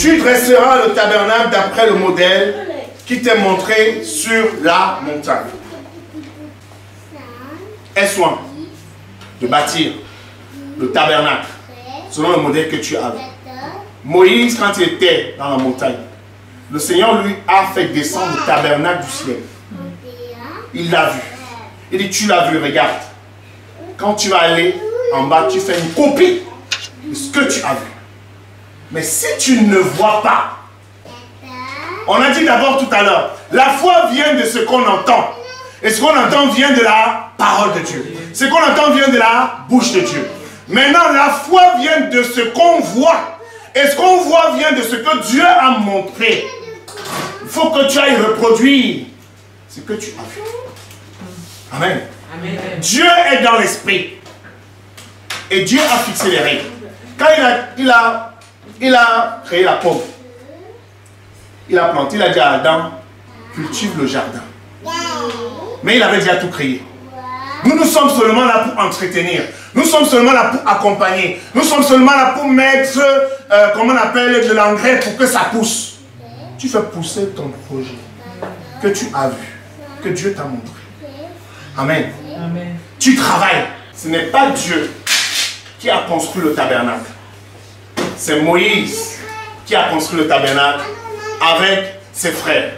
Tu dresseras le tabernacle d'après le modèle qui t'est montré sur la montagne. Aie soin de bâtir le tabernacle selon le modèle que tu avais. Moïse, quand il était dans la montagne, le Seigneur lui a fait descendre le tabernacle du ciel. Il l'a vu. Il dit, tu l'as vu, regarde. Quand tu vas aller en bas, tu fais une copie de ce que tu as vu. Mais si tu ne vois pas, on a dit d'abord tout à l'heure, la foi vient de ce qu'on entend. Et ce qu'on entend vient de la parole de Dieu. Ce qu'on entend vient de la bouche de Dieu. Maintenant, la foi vient de ce qu'on voit. Et ce qu'on voit vient de ce que Dieu a montré. Il faut que tu ailles reproduire ce que tu as vu. Amen. Amen. Dieu est dans l'esprit. Et Dieu a fixé les règles. Quand il a créé la pomme, il a planté, il a dit à Adam, cultive le jardin. Mais il avait déjà tout créé. Nous sommes seulement là pour entretenir. Nous sommes seulement là pour accompagner. Nous sommes seulement là pour mettre, comment on appelle, de l'engrais pour que ça pousse. Tu fais pousser ton projet que tu as vu, que Dieu t'a montré. Amen. Amen. Tu travailles. Ce n'est pas Dieu qui a construit le tabernacle. C'est Moïse qui a construit le tabernacle avec ses frères.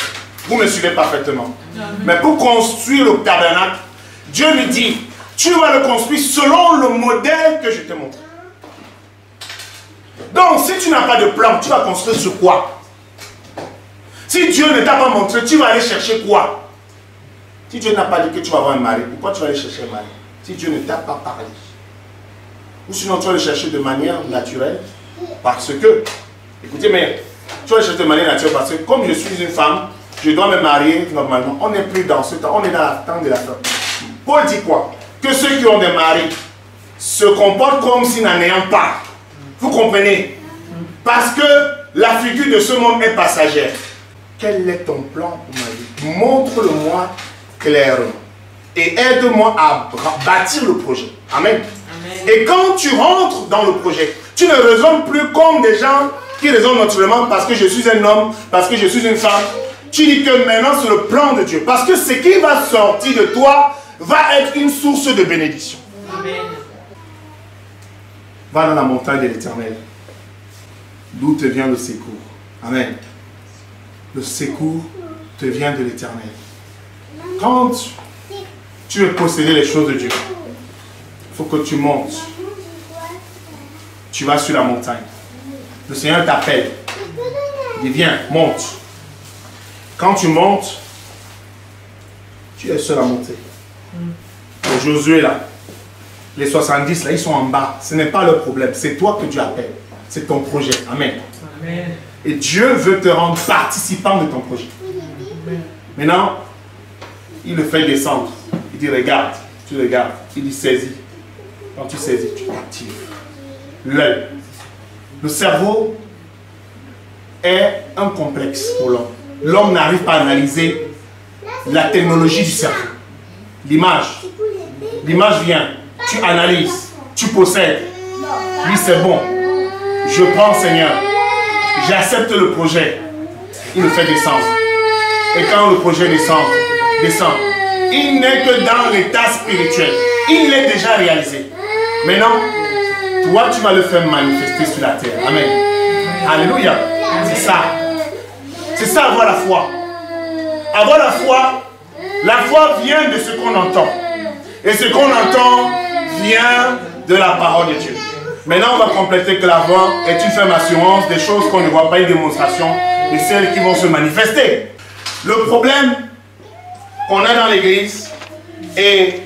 Vous me suivez parfaitement. Amen. Mais pour construire le tabernacle, Dieu lui dit, tu vas le construire selon le modèle que je t'ai montré. Donc, si tu n'as pas de plan, tu vas construire sur quoi? Si Dieu ne t'a pas montré, tu vas aller chercher quoi? Si Dieu n'a pas dit que tu vas avoir un mari, pourquoi tu vas aller chercher un mari? Si Dieu ne t'a pas parlé. Ou sinon, tu vas le chercher de manière naturelle. Parce que, écoutez, mais tu vas le chercher de manière naturelle parce que comme je suis une femme, je dois me marier normalement. On n'est plus dans ce temps, on est dans le temps de la femme. Paul dit quoi? Que ceux qui ont des maris se comportent comme s'ils n'en ayant pas. Vous comprenez? Parce que la figure de ce monde est passagère. Quel est ton plan pour ma vie? Montre-le-moi clairement. Et aide-moi à bâtir le projet. Amen. Amen. Et quand tu rentres dans le projet, tu ne raisonnes plus comme des gens qui raisonnent naturellement parce que je suis un homme, parce que je suis une femme. Tu dis que maintenant c'est le plan de Dieu. Parce que ce qui va sortir de toi va être une source de bénédiction. Amen. Va dans la montagne de l'Éternel, d'où te vient le secours. Amen. Le secours te vient de l'Éternel. Quand tu veux posséder les choses de Dieu, il faut que tu montes. Tu vas sur la montagne. Le Seigneur t'appelle. Il dit, viens, monte. Quand tu montes, tu es seul à monter. Et Josué là, les 70 là, ils sont en bas. Ce n'est pas leur problème. C'est toi que Dieu appelle. C'est ton projet. Amen. Amen. Et Dieu veut te rendre participant de ton projet. Amen. Maintenant, il le fait descendre. Il dit, regarde. Tu regardes. Il dit, saisis. Quand tu saisis, tu t'actives. L'œil. Le cerveau est un complexe pour l'homme. L'homme n'arrive pas à analyser la technologie du cerveau. L'image. L'image vient. Tu analyses. Tu possèdes. Lui, c'est bon. Je prends, Seigneur. J'accepte le projet. Il le fait descendre. Et quand le projet descend, il n'est que dans l'état spirituel. Il l'est déjà réalisé. Maintenant, toi, tu vas le faire manifester sur la terre. Amen. Alléluia. C'est ça. C'est ça, avoir la foi. Avoir la foi vient de ce qu'on entend. Et ce qu'on entend vient de la parole de Dieu. Maintenant, on va compléter que la foi est une ferme assurance des choses qu'on ne voit pas, une démonstration de celles qui vont se manifester. Le problème qu'on a dans l'église et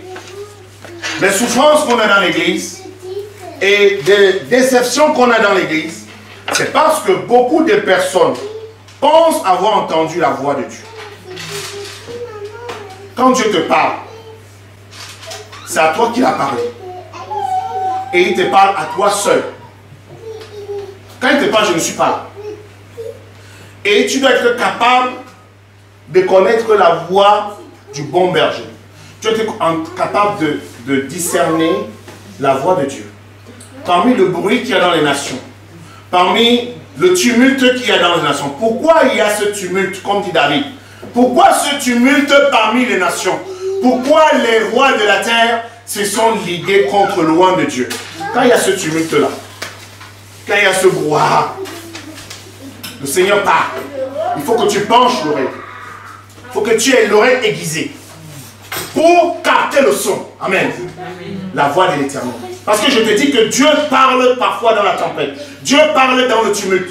les souffrances qu'on a dans l'église et des déceptions qu'on a dans l'église, c'est parce que beaucoup de personnes pensent avoir entendu la voix de Dieu. Quand Dieu te parle, c'est à toi qu'il a parlé. Et il te parle à toi seul. Quand il te parle, je ne suis pas là. Et tu dois être capable de connaître la voix du bon berger. Tu dois être capable de discerner la voix de Dieu. Parmi le bruit qu'il y a dans les nations, parmi le tumulte qu'il y a dans les nations. Pourquoi il y a ce tumulte, comme dit David? Pourquoi ce tumulte parmi les nations? Pourquoi les rois de la terre se sont ligués contre le roi de Dieu? Quand il y a ce tumulte-là, quand il y a ce brouhaha, le Seigneur parle. Il faut que tu penches l'oreille. Il faut que tu aies l'oreille aiguisée pour capter le son. Amen. La voix de l'Éternel. Parce que je te dis que Dieu parle parfois dans la tempête. Dieu parle dans le tumulte.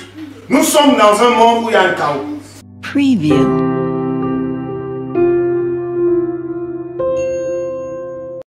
Nous sommes dans un monde où il y a un chaos. Preview.